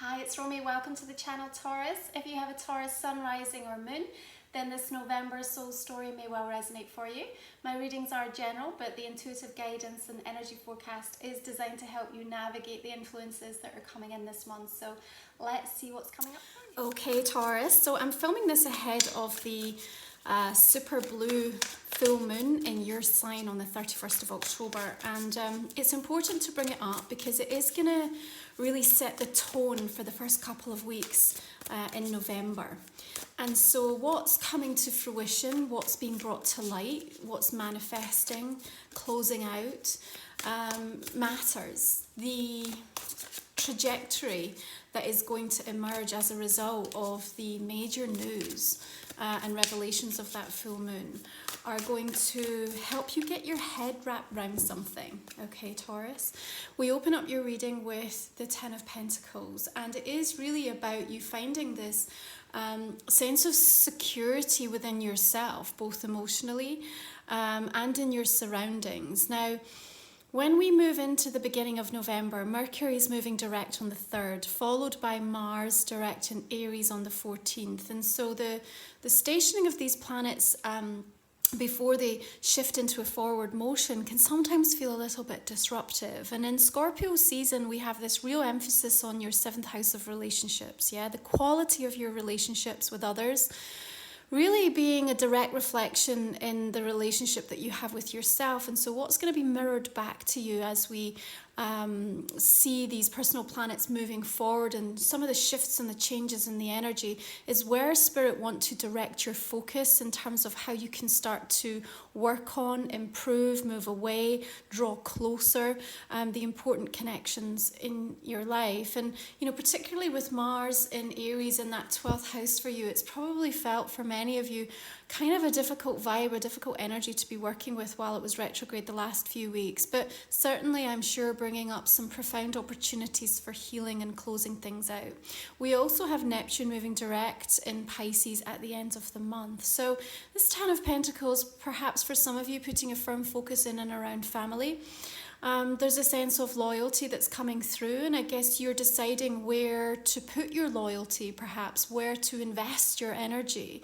Hi, it's Romy. Welcome to the channel Taurus. If you have a Taurus sun, rising or moon, then this November soul story may well resonate for you. My readings are general, but the intuitive guidance and energy forecast is designed to help you navigate the influences that are coming in this month. So let's see what's coming up for you. Okay, Taurus. So I'm filming this ahead of the super blue full moon in your sign on the 31st of October, and it's important to bring it up because it is going to really set the tone for the first couple of weeks in November. And so what's coming to fruition, what's being brought to light, what's manifesting, closing out, matters. The trajectory that is going to emerge as a result of the major news and revelations of that full moon are going to help you get your head wrapped around something. Okay, Taurus? We open up your reading with the Ten of Pentacles, and it is really about you finding this sense of security within yourself, both emotionally and in your surroundings. Now, when we move into the beginning of November, Mercury is moving direct on the 3rd, followed by Mars direct in Aries on the 14th. And so the stationing of these planets before they shift into a forward motion can sometimes feel a little bit disruptive. And in Scorpio season, we have this real emphasis on your 7th house of relationships, the quality of your relationships with others, really being a direct reflection in the relationship that you have with yourself. And so what's going to be mirrored back to you as we see these personal planets moving forward and some of the shifts and the changes in the energy is where Spirit want to direct your focus in terms of how you can start to work on, improve, move away, draw closer, the important connections in your life. And, you know, particularly with Mars in Aries in that 12th house for you, it's probably felt for many of you kind of a difficult vibe, a difficult energy to be working with while it was retrograde the last few weeks. But certainly, I'm sure, bringing up some profound opportunities for healing and closing things out. We also have Neptune moving direct in Pisces at the end of the month. So this Ten of Pentacles, perhaps for some of you, putting a firm focus in and around family. There's a sense of loyalty that's coming through, and I guess you're deciding where to put your loyalty, perhaps where to invest your energy.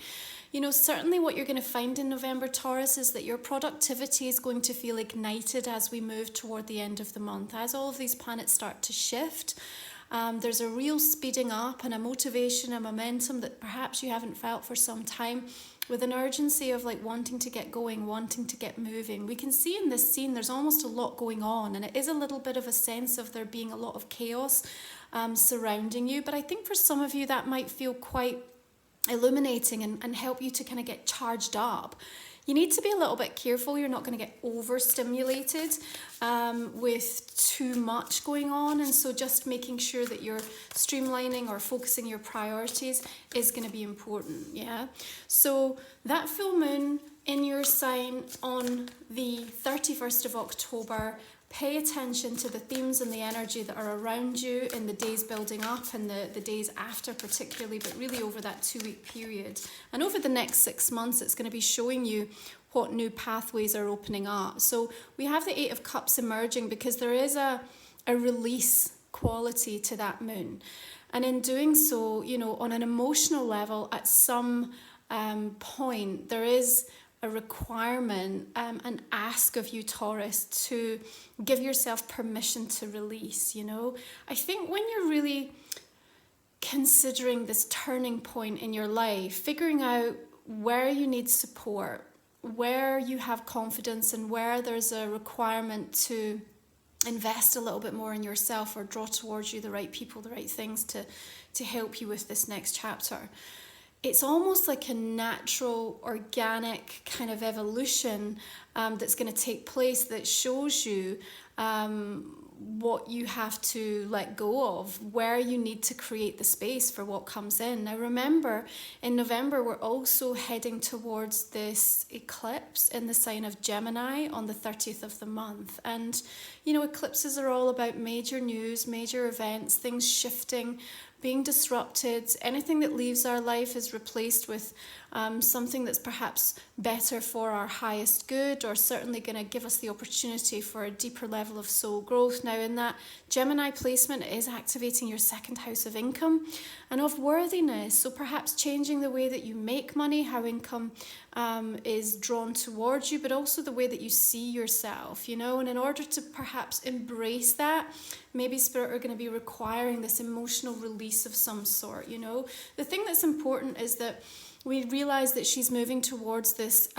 You know, certainly what you're going to find in November, Taurus, is that your productivity is going to feel ignited as we move toward the end of the month. As all of these planets start to shift, there's a real speeding up and a motivation, a momentum that perhaps you haven't felt for some time, with an urgency of like wanting to get going, wanting to get moving. We can see in this scene there's almost a lot going on, and it is a little bit of a sense of there being a lot of chaos surrounding you. But I think for some of you that might feel quite illuminating and help you to kind of get charged up. You need to be a little bit careful. You're not going to get overstimulated with too much going on. And so just making sure that you're streamlining or focusing your priorities is going to be important. So that full moon in your sign on the 31st of October, pay attention to the themes and the energy that are around you in the days building up and the days after particularly, but really over that 2-week period. And over the next 6 months, it's going to be showing you what new pathways are opening up. So we have the 8 of Cups emerging because there is a release quality to that moon. And in doing so, you know, on an emotional level, at some point, there is a requirement, an ask of you, Taurus, to give yourself permission to release, you know. I think when you're really considering this turning point in your life, figuring out where you need support, where you have confidence, and where there's a requirement to invest a little bit more in yourself or draw towards you the right people, the right things to help you with this next chapter. It's almost like a natural, organic kind of evolution that's going to take place that shows you what you have to let go of, where you need to create the space for what comes in. Now remember, in November, we're also heading towards this eclipse in the sign of Gemini on the 30th of the month. And, you know, eclipses are all about major news, major events, things shifting, being disrupted. Anything that leaves our life is replaced with something that's perhaps better for our highest good, or certainly going to give us the opportunity for a deeper level of soul growth. Now, in that Gemini placement, it is activating your second house of income and of worthiness. So perhaps changing the way that you make money, how income is drawn towards you, but also the way that you see yourself, you know. And in order to perhaps embrace that, maybe Spirit are going to be requiring this emotional release of some sort, you know. The thing that's important is that we realize that she's moving towards this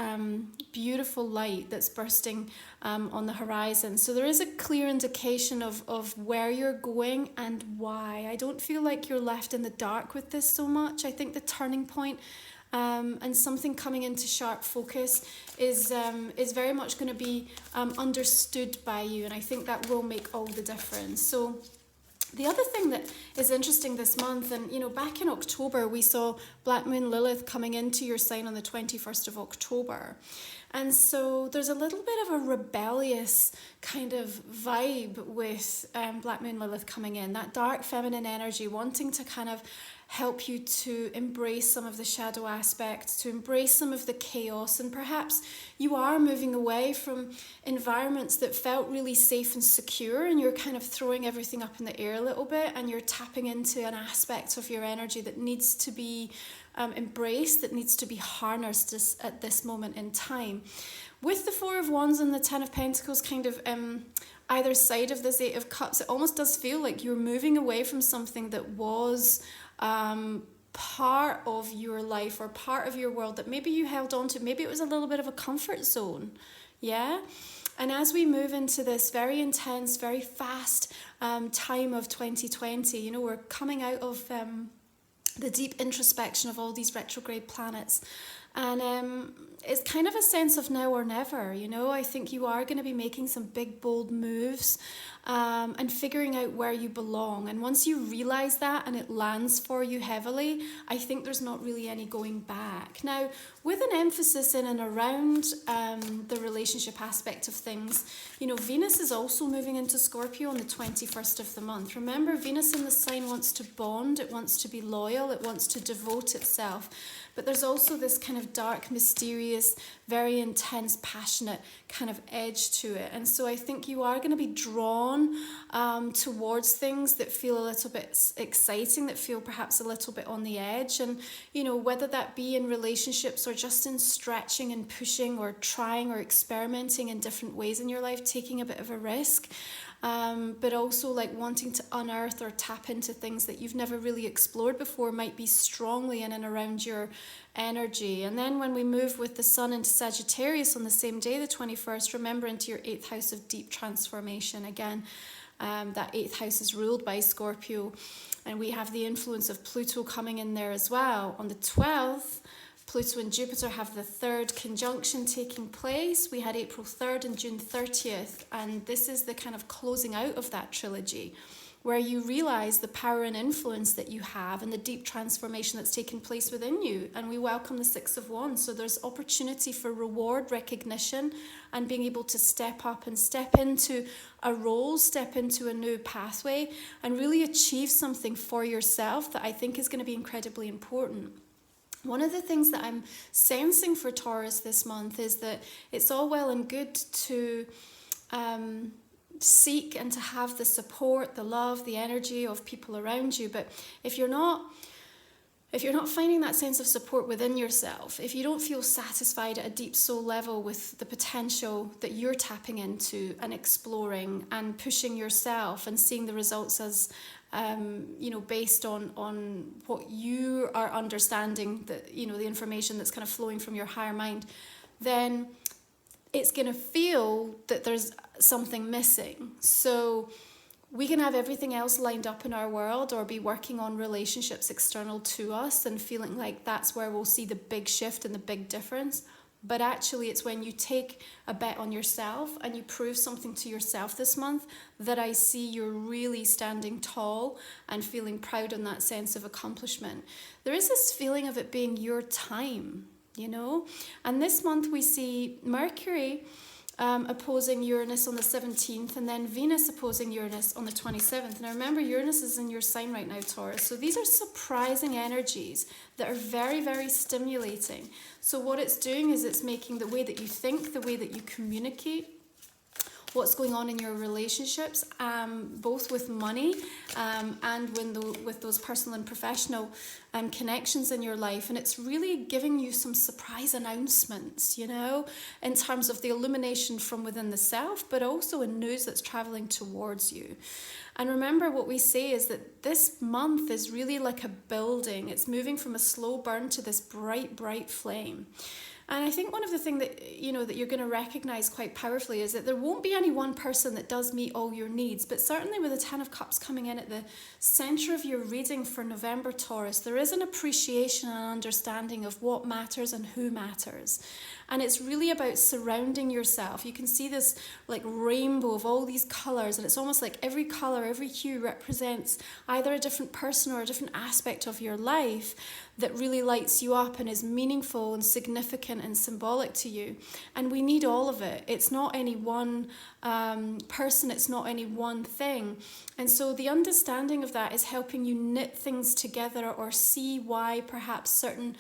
beautiful light that's bursting on the horizon. So there is a clear indication of where you're going and why. I don't feel like you're left in the dark with this so much. I think the turning point and something coming into sharp focus is very much going to be understood by you. And I think that will make all the difference. So the other thing that is interesting this month, and you know, back in October, we saw Black Moon Lilith coming into your sign on the 21st of October. And so there's a little bit of a rebellious kind of vibe with Black Moon Lilith coming in, that dark feminine energy wanting to kind of help you to embrace some of the shadow aspects, to embrace some of the chaos, and perhaps you are moving away from environments that felt really safe and secure, and you're kind of throwing everything up in the air a little bit, and you're tapping into an aspect of your energy that needs to be embraced, that needs to be harnessed at this moment in time. With the Four of Wands and the Ten of Pentacles kind of either side of this Eight of Cups, it almost does feel like you're moving away from something that was part of your life or part of your world that maybe you held on to. Maybe it was a little bit of a comfort zone. Yeah. And as we move into this very intense, very fast time of 2020, you know, we're coming out of the deep introspection of all these retrograde planets. And it's kind of a sense of now or never, you know. I think you are going to be making some big, bold moves and figuring out where you belong. And once you realize that and it lands for you heavily, I think there's not really any going back. Now, with an emphasis in and around the relationship aspect of things, you know, Venus is also moving into Scorpio on the 21st of the month. Remember, Venus in the sign wants to bond, it wants to be loyal, it wants to devote itself. But there's also this kind of dark, mysterious, very intense, passionate kind of edge to it. And so I think you are going to be drawn towards things that feel a little bit exciting, that feel perhaps a little bit on the edge. And, you know, whether that be in relationships or just in stretching and pushing or trying or experimenting in different ways in your life, taking a bit of a risk. But also like wanting to unearth or tap into things that you've never really explored before might be strongly in and around your energy. And then when we move with the sun into Sagittarius on the same day, the 21st, remember, into your 8th house of deep transformation. Again, that 8th house is ruled by Scorpio, and we have the influence of Pluto coming in there as well. On the 12th, Pluto and Jupiter have the third conjunction taking place. We had April 3rd and June 30th, and this is the kind of closing out of that trilogy, where you realize the power and influence that you have and the deep transformation that's taken place within you. And we welcome the Six of Wands. So there's opportunity for reward, recognition, and being able to step up and step into a role, step into a new pathway, and really achieve something for yourself that I think is going to be incredibly important. One of the things that I'm sensing for Taurus this month is that it's all well and good to seek and to have the support, the love, the energy of people around you. But if you're not finding that sense of support within yourself, if you don't feel satisfied at a deep soul level with the potential that you're tapping into and exploring and pushing yourself and seeing the results as based on what you are understanding, that, you know, the information that's kind of flowing from your higher mind, then it's going to feel that there's something missing. So we can have everything else lined up in our world or be working on relationships external to us and feeling like that's where we'll see the big shift and the big difference. But actually, it's when you take a bet on yourself and you prove something to yourself this month that I see you're really standing tall and feeling proud in that sense of accomplishment. There is this feeling of it being your time, you know? And this month we see Mercury opposing Uranus on the 17th, and then Venus opposing Uranus on the 27th. Now remember, Uranus is in your sign right now, Taurus. So these are surprising energies that are very, very stimulating. So what it's doing is it's making the way that you think, the way that you communicate, what's going on in your relationships, both with money and with those personal and professional connections in your life. And it's really giving you some surprise announcements, you know, in terms of the illumination from within the self, but also in news that's traveling towards you. And remember, what we say is that this month is really like a building. It's moving from a slow burn to this bright, bright flame. And I think one of the things that, you know, that you're going to recognize quite powerfully is that there won't be any one person that does meet all your needs, but certainly with the Ten of Cups coming in at the center of your reading for November, Taurus, there is an appreciation and understanding of what matters and who matters. And it's really about surrounding yourself. You can see this like rainbow of all these colors, and it's almost like every color, every hue represents either a different person or a different aspect of your life that really lights you up and is meaningful and significant and symbolic to you. And we need all of it. It's not any one person, it's not any one thing. And so the understanding of that is helping you knit things together or see why perhaps certain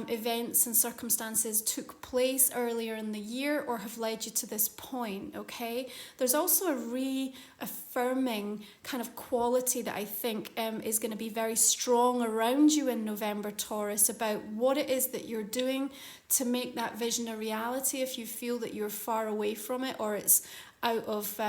events and circumstances took place earlier in the year or have led you to this point, okay? There's also a reaffirming kind of quality that I think is going to be very strong around you in November, Taurus, about what it is that you're doing to make that vision a reality if you feel that you're far away from it or it's out of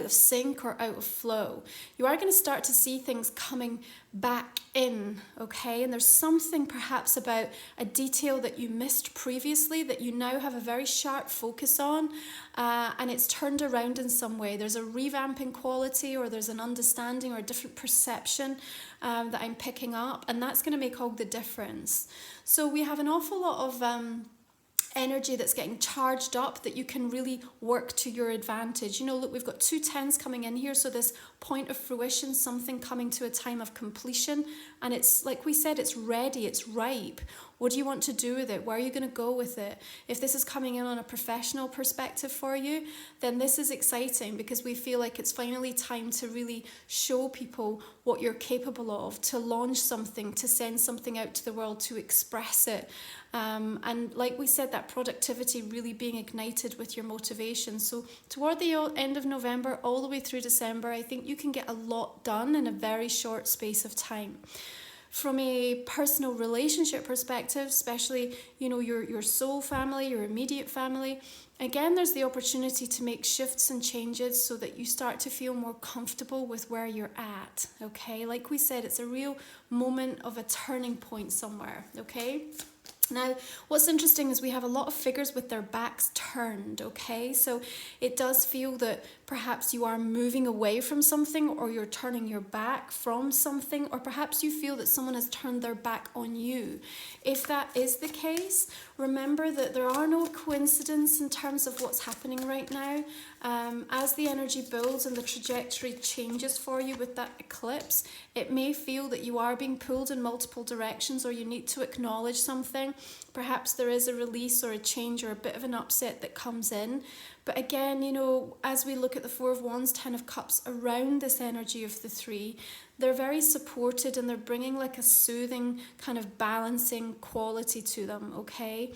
sync or out of flow. You are going to start to see things coming back in, okay? And there's something perhaps about a detail that you missed previously that you now have a very sharp focus on, and it's turned around in some way. There's a revamping quality, or there's an understanding or a different perception that I'm picking up, and that's going to make all the difference. So we have an awful lot of energy that's getting charged up that you can really work to your advantage. You know, look, we've got 2 tens coming in here, so this point of fruition, something coming to a time of completion, and it's like we said, it's ready, it's ripe. What do you want to do with it? Where are you going to go with it? If this is coming in on a professional perspective for you, then this is exciting because we feel like it's finally time to really show people what you're capable of, to launch something, to send something out to the world, to express it. And like we said, that productivity really being ignited with your motivation. So toward the end of November, all the way through December, I think you can get a lot done in a very short space of time. From a personal relationship perspective, especially, you know, your soul family, your immediate family, again, there's the opportunity to make shifts and changes so that you start to feel more comfortable with where you're at, okay? Like we said, it's a real moment of a turning point somewhere, okay? Now, what's interesting is we have a lot of figures with their backs turned, okay? So it does feel that perhaps you are moving away from something, or you're turning your back from something, or perhaps you feel that someone has turned their back on you. If that is the case, remember that there are no coincidences in terms of what's happening right now. As the energy builds and the trajectory changes for you with that eclipse, it may feel that you are being pulled in multiple directions, or you need to acknowledge something. Perhaps there is a release or a change or a bit of an upset that comes in. But again, you know, as we look at the Four of Wands, Ten of Cups around this energy of the 3, they're very supported and they're bringing like a soothing kind of balancing quality to them, okay?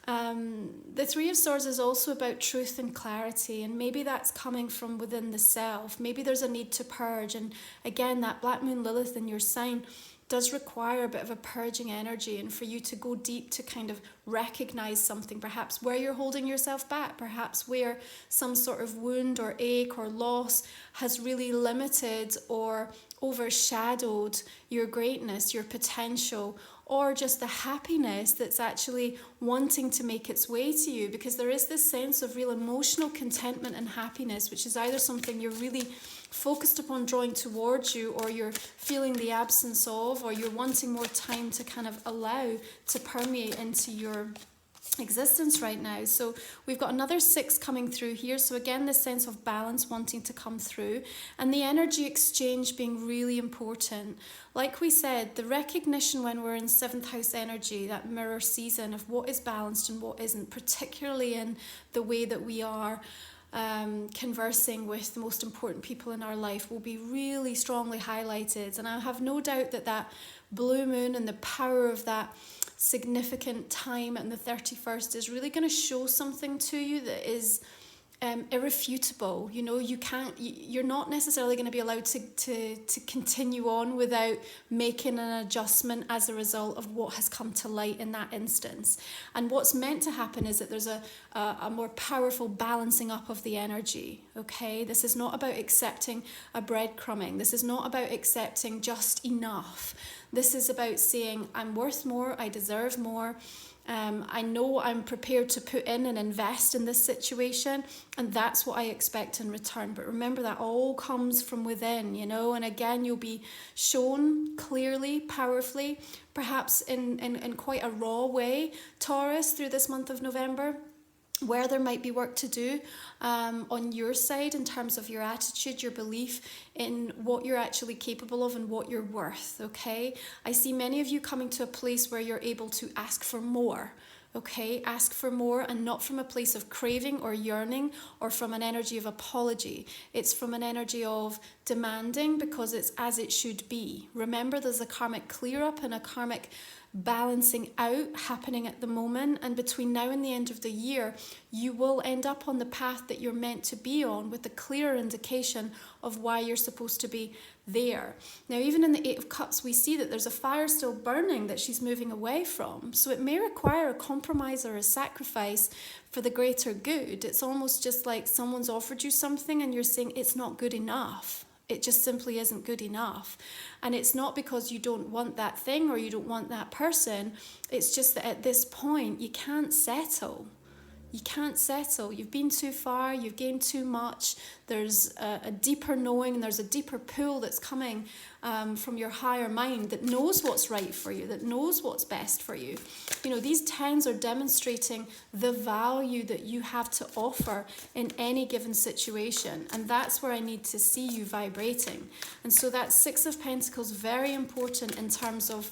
The Three of Swords is also about truth and clarity, and maybe that's coming from within the self. Maybe there's a need to purge, and again, that Black Moon Lilith in your sign does require a bit of a purging energy, and for you to go deep to kind of recognize something, perhaps where you're holding yourself back, perhaps where some sort of wound or ache or loss has really limited or overshadowed your greatness, your potential, or just the happiness that's actually wanting to make its way to you, because there is this sense of real emotional contentment and happiness, which is either something you're really focused upon drawing towards you, or you're feeling the absence of, or you're wanting more time to kind of allow to permeate into your existence right now. So we've got another 6 coming through here. So again, this sense of balance wanting to come through, and the energy exchange being really important. Like we said, the recognition when we're in 7th house energy, that mirror season of what is balanced and what isn't, particularly in the way that we are conversing with the most important people in our life, will be really strongly highlighted. And I have no doubt that that blue moon and the power of that significant time and the 31st is really going to show something to you that is irrefutable. You know, you're not necessarily going to be allowed to continue on without making an adjustment as a result of what has come to light in that instance. And what's meant to happen is that there's a more powerful balancing up of the energy. Okay, this is not about accepting a breadcrumbing. This is not about accepting just enough. This is about saying, I'm worth more, I deserve more. I know I'm prepared to put in and invest in this situation, and that's what I expect in return. But remember, that all comes from within, you know, and again, you'll be shown clearly, powerfully, perhaps in quite a raw way, Taurus, through this month of November, where there might be work to do on your side in terms of your attitude, your belief in what you're actually capable of and what you're worth, okay? I see many of you coming to a place where you're able to ask for more, okay? Ask for more, and not from a place of craving or yearning or from an energy of apology. It's from an energy of demanding because it's as it should be. Remember, there's a karmic clear up and a karmic balancing out happening at the moment, and between now and the end of the year you will end up on the path that you're meant to be on, with a clearer indication of why you're supposed to be there. Now, even in the Eight of Cups, we see that there's a fire still burning that she's moving away from, so it may require a compromise or a sacrifice for the greater good. It's almost just like someone's offered you something and you're saying it's not good enough. It just simply isn't good enough. And it's not because you don't want that thing or you don't want that person. It's just that at this point, you can't settle. You can't settle. You've been too far. You've gained too much. There's a deeper knowing. There's a deeper pull that's coming from your higher mind that knows what's right for you, that knows what's best for you. You know, these tens are demonstrating the value that you have to offer in any given situation. And that's where I need to see you vibrating. And so that Six of Pentacles, very important in terms of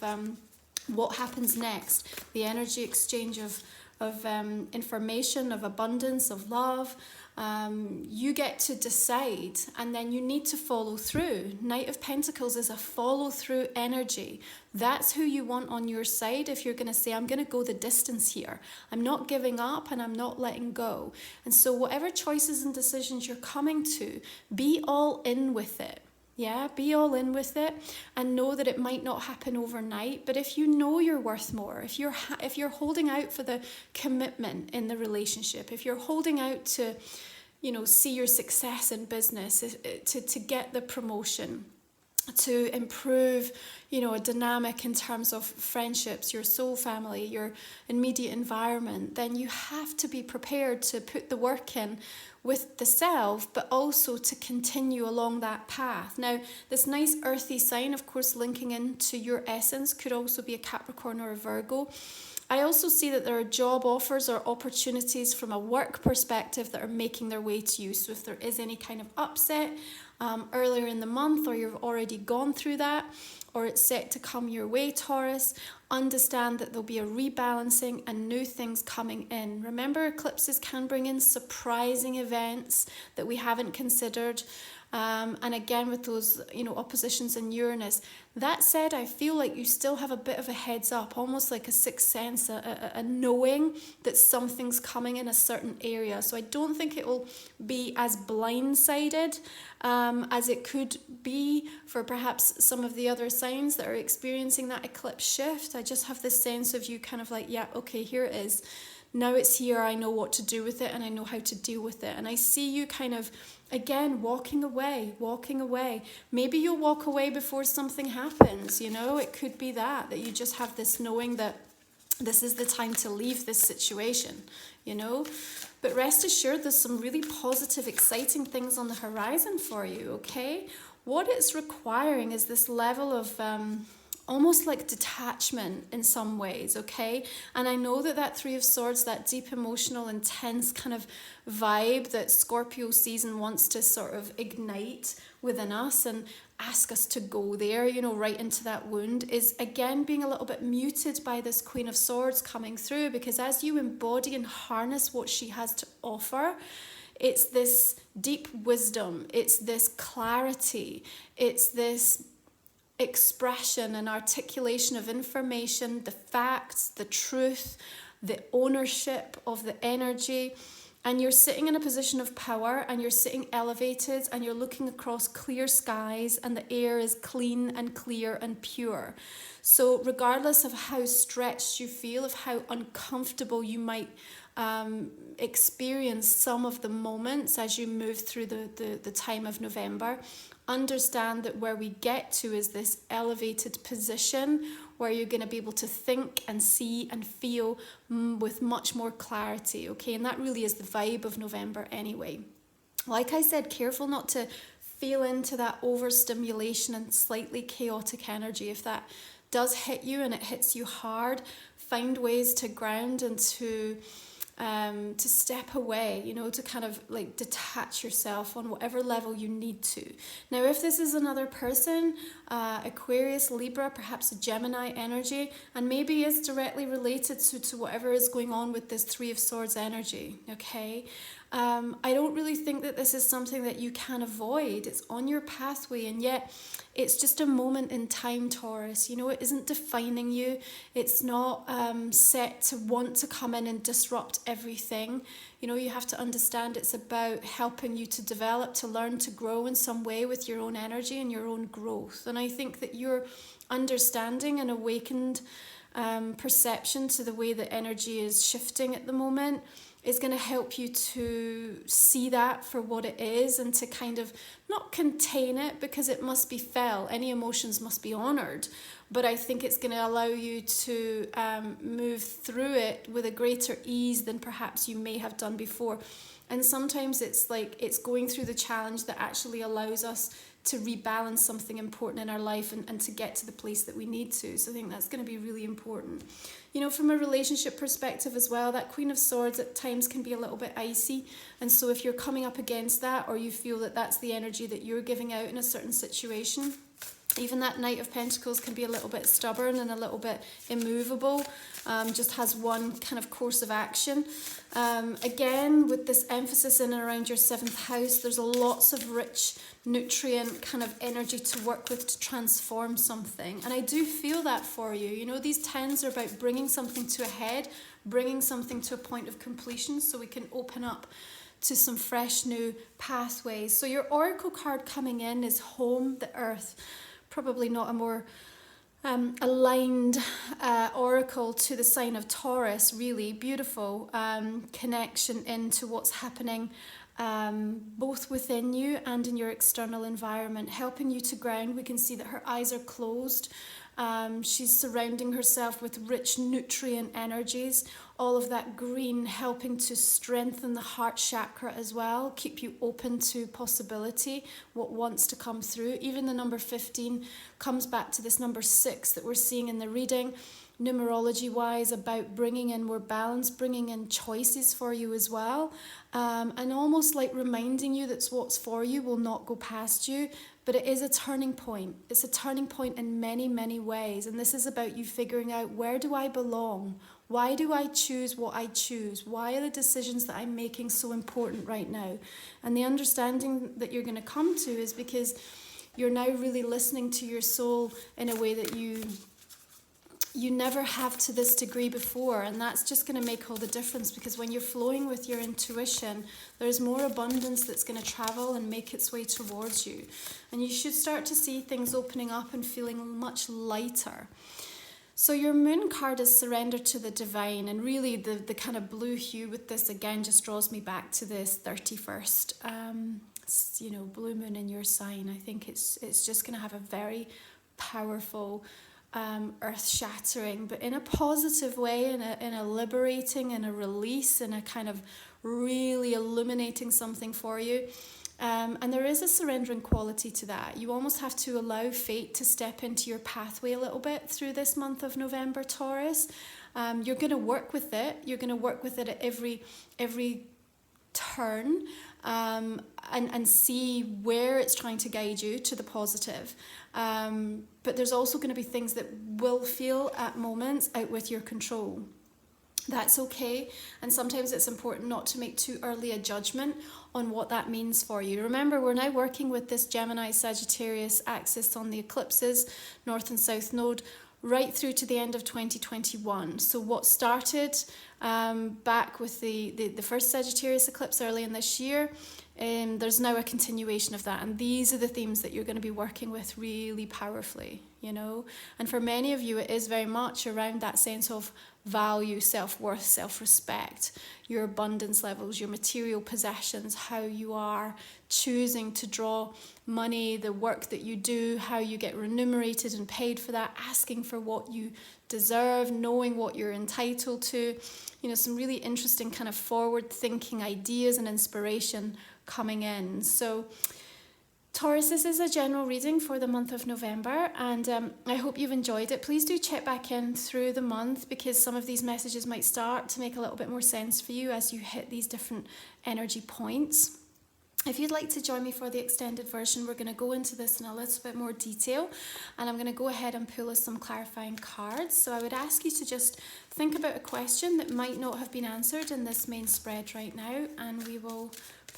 what happens next. The energy exchange of information, of abundance, of love. You get to decide, and then you need to follow through. Knight of Pentacles is a follow through energy. That's who you want on your side if you're going to say, I'm going to go the distance here. I'm not giving up and I'm not letting go. And so whatever choices and decisions you're coming to, be all in with it. Yeah, be all in with it, and know that it might not happen overnight. But if you know you're worth more, if you're holding out for the commitment in the relationship, if you're holding out to, you know, see your success in business, to get the promotion, to improve, you know, a dynamic in terms of friendships, your soul family, your immediate environment, then you have to be prepared to put the work in with the self, but also to continue along that path. Now, this nice earthy sign, of course, linking into your essence, could also be a Capricorn or a Virgo. I also see that there are job offers or opportunities from a work perspective that are making their way to you. So if there is any kind of upset earlier in the month, or you've already gone through that, or it's set to come your way, Taurus, understand that there'll be a rebalancing and new things coming in. Remember, eclipses can bring in surprising events that we haven't considered. And again, with those, you know, oppositions in Uranus. That said, I feel like you still have a bit of a heads up, almost like a sixth sense, a knowing that something's coming in a certain area. So I don't think it will be as blindsided as it could be for perhaps some of the other signs that are experiencing that eclipse shift. I just have this sense of you kind of like, yeah, okay, here it is. Now it's here, I know what to do with it, and I know how to deal with it. And I see you kind of, again, walking away. Maybe you'll walk away before something happens, you know? It could be that you just have this knowing that this is the time to leave this situation, you know? But rest assured, there's some really positive, exciting things on the horizon for you, okay? What it's requiring is this level of almost like detachment in some ways, okay? And I know that Three of Swords, that deep emotional, intense kind of vibe that Scorpio season wants to sort of ignite within us and ask us to go there, you know, right into that wound, is again being a little bit muted by this Queen of Swords coming through, because as you embody and harness what she has to offer, it's this deep wisdom, it's this clarity, it's this expression and articulation of information, the facts, the truth, the ownership of the energy. And you're sitting in a position of power, and you're sitting elevated, and you're looking across clear skies, and the air is clean and clear and pure. So regardless of how stretched you feel, of how uncomfortable you might experience some of the moments as you move through the time of November, understand that where we get to is this elevated position where you're going to be able to think and see and feel with much more clarity, okay? And that really is the vibe of November anyway. Like I said, careful not to feel into that overstimulation and slightly chaotic energy. If that does hit you and it hits you hard, find ways to ground and to step away, you know, to kind of like detach yourself on whatever level you need to. Now, if this is another person, Aquarius, Libra, perhaps a Gemini energy, and maybe is directly related to whatever is going on with this Three of Swords energy, okay? I don't really think that this is something that you can avoid. It's on your pathway, and yet it's just a moment in time, Taurus. You know, it isn't defining you. It's not set to want to come in and disrupt everything. You know, you have to understand it's about helping you to develop, to learn, to grow in some way with your own energy and your own growth. And I think that your understanding and awakened perception to the way that energy is shifting at the moment is going to help you to see that for what it is, and to kind of not contain it, because it must be felt. Any emotions must be honored. But I think it's going to allow you to move through it with a greater ease than perhaps you may have done before. And sometimes it's like it's going through the challenge that actually allows us to rebalance something important in our life and to get to the place that we need to. So I think that's going to be really important. You know, from a relationship perspective as well, that Queen of Swords at times can be a little bit icy. And so if you're coming up against that, or you feel that that's the energy that you're giving out in a certain situation, even that Knight of Pentacles can be a little bit stubborn and a little bit immovable, just has one kind of course of action. Again, with this emphasis in and around your 7th house, there's lots of rich nutrient kind of energy to work with to transform something. And I do feel that for you. You know, these 10s are about bringing something to a head, bringing something to a point of completion so we can open up to some fresh new pathways. So your oracle card coming in is home, the earth. Probably not a more aligned oracle to the sign of Taurus, really. Beautiful connection into what's happening both within you and in your external environment, helping you to ground. We can see that her eyes are closed. She's surrounding herself with rich nutrient energies, all of that green helping to strengthen the heart chakra as well, keep you open to possibility, what wants to come through. Even the number 15 comes back to this number 6 that we're seeing in the reading, numerology wise, about bringing in more balance, bringing in choices for you as well, and almost like reminding you that what's for you will not go past you. But it is a turning point. It's a turning point in many, many ways. And this is about you figuring out, where do I belong? Why do I choose what I choose? Why are the decisions that I'm making so important right now? And the understanding that you're going to come to is because you're now really listening to your soul in a way that you never have to this degree before. And that's just going to make all the difference, because when you're flowing with your intuition, there's more abundance that's going to travel and make its way towards you. And you should start to see things opening up and feeling much lighter. So your moon card is surrender to the divine, and really the kind of blue hue with this again just draws me back to this 31st blue moon in your sign. I think it's just going to have a very powerful earth-shattering, but in a positive way, in a liberating, in a release, in a kind of really illuminating something for you. And there is a surrendering quality to that. You almost have to allow fate to step into your pathway a little bit through this month of November, Taurus. You're going to work with it. You're going to work with it at every turn, and see where it's trying to guide you to the positive. But there's also going to be things that will feel at moments out with your control. That's okay. And sometimes it's important not to make too early a judgment on what that means for you. Remember, we're now working with this Gemini Sagittarius axis on the eclipses, North and South Node, right through to the end of 2021. So what started back with the first Sagittarius eclipse early in this year, there's now a continuation of that, and these are the themes that you're going to be working with really powerfully, you know. And for many of you, it is very much around that sense of value, self-worth, self-respect, your abundance levels, your material possessions, how you are choosing to draw money, the work that you do, how you get remunerated and paid for that, asking for what you deserve, knowing what you're entitled to, you know, some really interesting kind of forward-thinking ideas and inspiration coming in. So Taurus, this is a general reading for the month of November, and I hope you've enjoyed it. Please do check back in through the month, because some of these messages might start to make a little bit more sense for you as you hit these different energy points. If you'd like to join me for the extended version, we're going to go into this in a little bit more detail, and I'm going to go ahead and pull us some clarifying cards. So I would ask you to just think about a question that might not have been answered in this main spread right now, and we will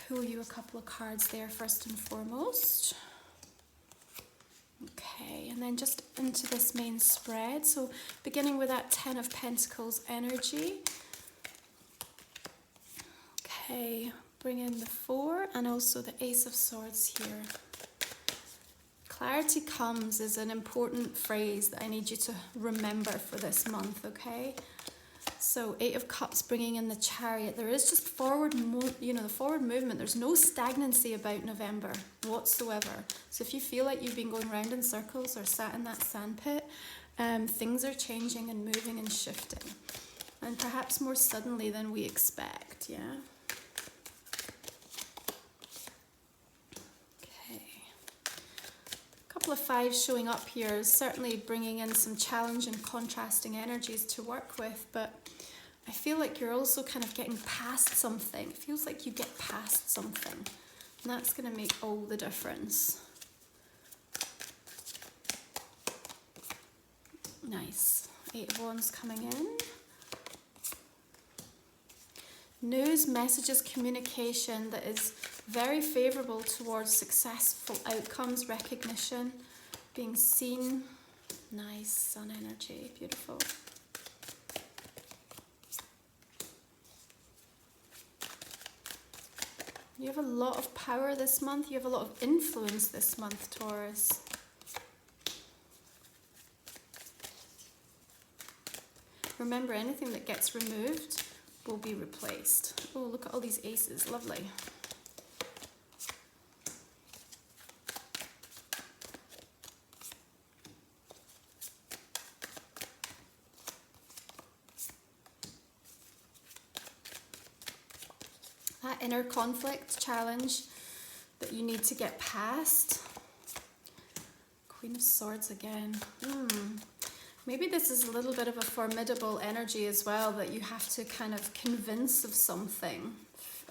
pull you a couple of cards there first and foremost. Okay, and then just into this main spread. So beginning with that 10 of Pentacles energy. Okay, bring in the 4 and also the Ace of Swords here. Clarity comes is an important phrase that I need you to remember for this month, okay? So 8 of Cups bringing in the Chariot. There is just the forward movement. There's no stagnancy about November whatsoever. So if you feel like you've been going round in circles or sat in that sandpit, things are changing and moving and shifting. And perhaps more suddenly than we expect, yeah? Okay. A couple of 5s showing up here is certainly bringing in some challenge and contrasting energies to work with, but I feel like you're also kind of getting past something. It feels like you get past something, and that's going to make all the difference. Nice. 8 of Wands coming in. News, messages, communication that is very favourable towards successful outcomes, recognition, being seen. Nice. Sun energy. Beautiful. You have a lot of power this month. You have a lot of influence this month, Taurus. Remember, anything that gets removed will be replaced. Oh, look at all these aces. Lovely. That inner conflict, challenge that you need to get past. Queen of Swords again. Maybe this is a little bit of a formidable energy as well, that you have to kind of convince of something,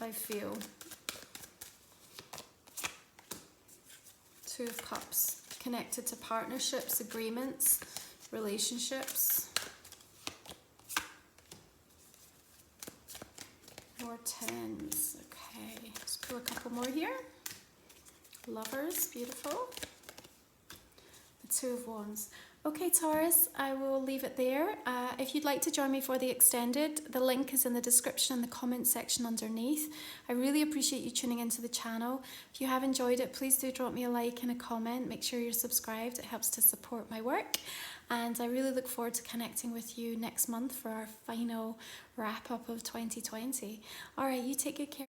I feel. 2 of Cups, connected to partnerships, agreements, relationships. More 10s. Okay, let's pull a couple more here. Lovers, beautiful. The 2 of Wands. Okay, Taurus, I will leave it there. If you'd like to join me for the extended, the link is in the description and the comment section underneath. I really appreciate you tuning into the channel. If you have enjoyed it, please do drop me a like and a comment. Make sure you're subscribed. It helps to support my work. And I really look forward to connecting with you next month for our final wrap-up of 2020. All right, you take good care.